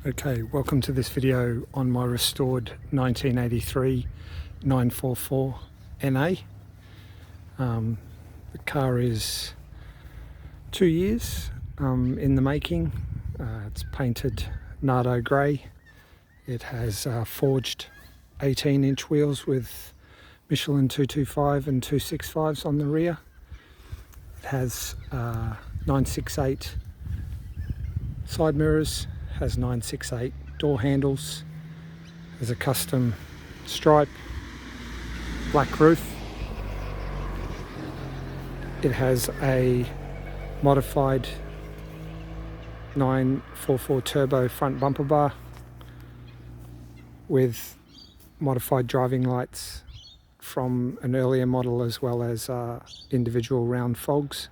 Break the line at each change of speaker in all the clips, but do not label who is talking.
Okay, welcome to this video on my restored 1983 944 NA. The car is 2 years in the making. It's painted Nardo grey. It has forged 18-inch wheels with Michelin 225 and 265s on the rear. It has 968 side mirrors, has 968 door handles, has a custom stripe, black roof. It has a modified 944 turbo front bumper bar with modified driving lights from an earlier model, as well as individual round fogs.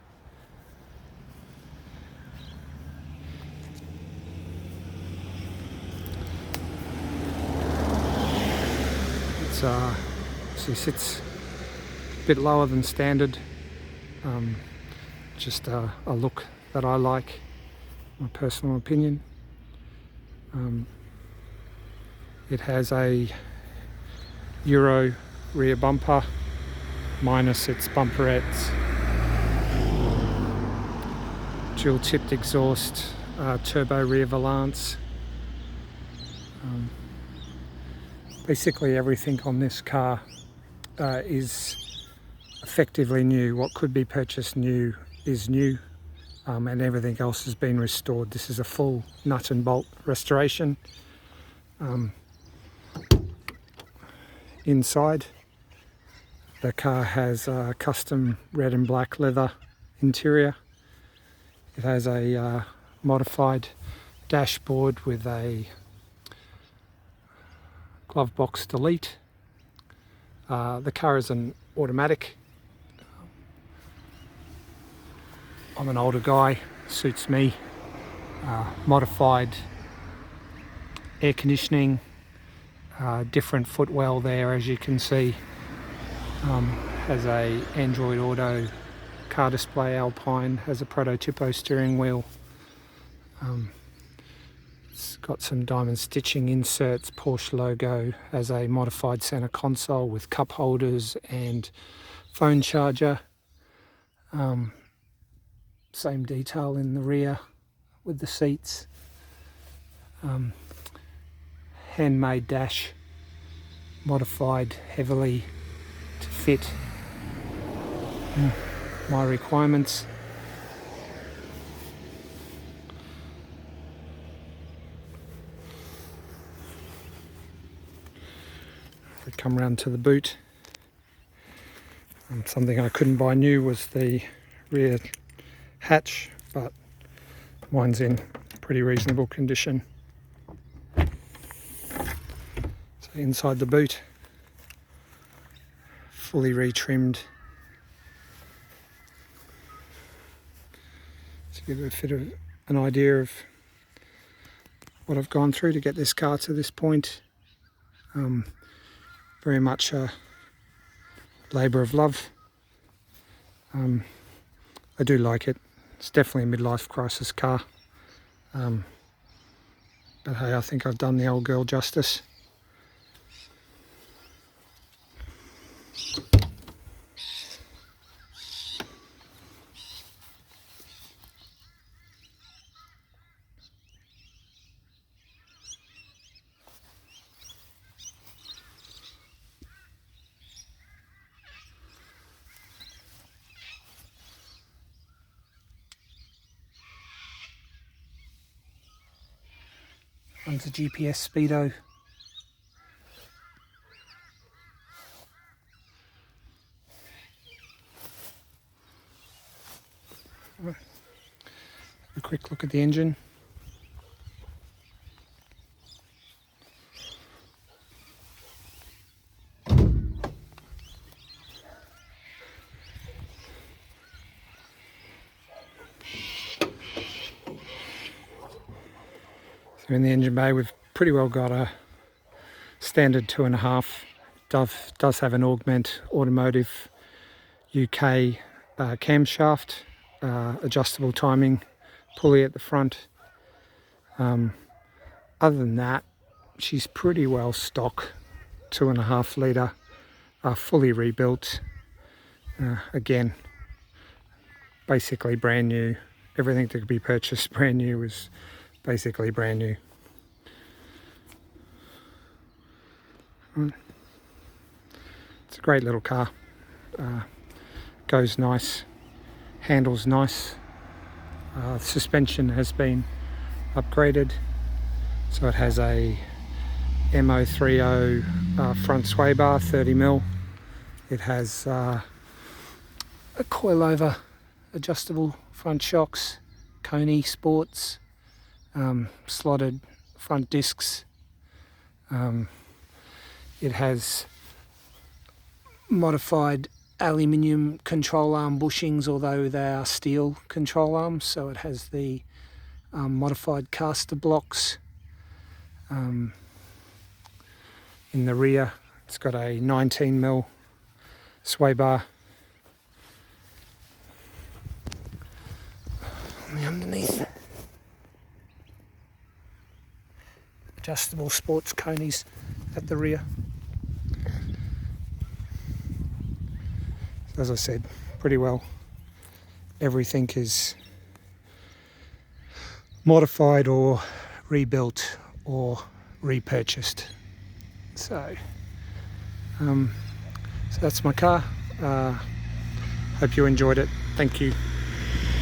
So it sits a bit lower than standard, just a look that I like, my personal opinion. It has a Euro rear bumper minus its bumperettes, dual tipped exhaust, turbo rear valance. Basically everything on this car is effectively new. What could be purchased new is new, and everything else has been restored. This is a full nut and bolt restoration. Inside, the car has a custom red and black leather interior. It has a modified dashboard with a glove box delete. The car is an automatic. I'm an older guy, suits me. Modified air conditioning, different footwell there, as you can see. Has a Android Auto car display Alpine, has a prototypo steering wheel. It's got some diamond stitching inserts, Porsche logo, has a modified center console with cup holders and phone charger. Same detail in the rear with the seats. Handmade dash, modified heavily to fit my requirements. We come round to the boot. Something I couldn't buy new was the rear hatch, but mine's in pretty reasonable condition. So inside the boot, fully retrimmed to give a bit of an idea of what I've gone through to get this car to this point. Very much a labour of love. I do like it. It's definitely a midlife crisis car. But hey, I think I've done the old girl justice. Runs a GPS speedo. A quick look at the engine. So in the engine bay, we've pretty well got a standard 2.5. Does have an Augment Automotive UK camshaft, adjustable timing pulley at the front. Other than that, she's pretty well stock, 2.5 litre, fully rebuilt. Again, basically brand new. Everything that could be purchased brand new was basically brand new. It's a great little car. Goes nice, handles nice. Suspension has been upgraded, so it has a MO30 front sway bar, 30mm. It has a coilover adjustable front shocks, Koni sports, slotted front discs. It has modified aluminium control arm bushings, although they are steel control arms, so it has the modified castor blocks. In the rear, it's got a 19mm sway bar. On the underneath, adjustable sports conies at the rear. As I said, pretty well everything is modified or rebuilt or repurchased. So that's my car. Hope you enjoyed it. Thank you.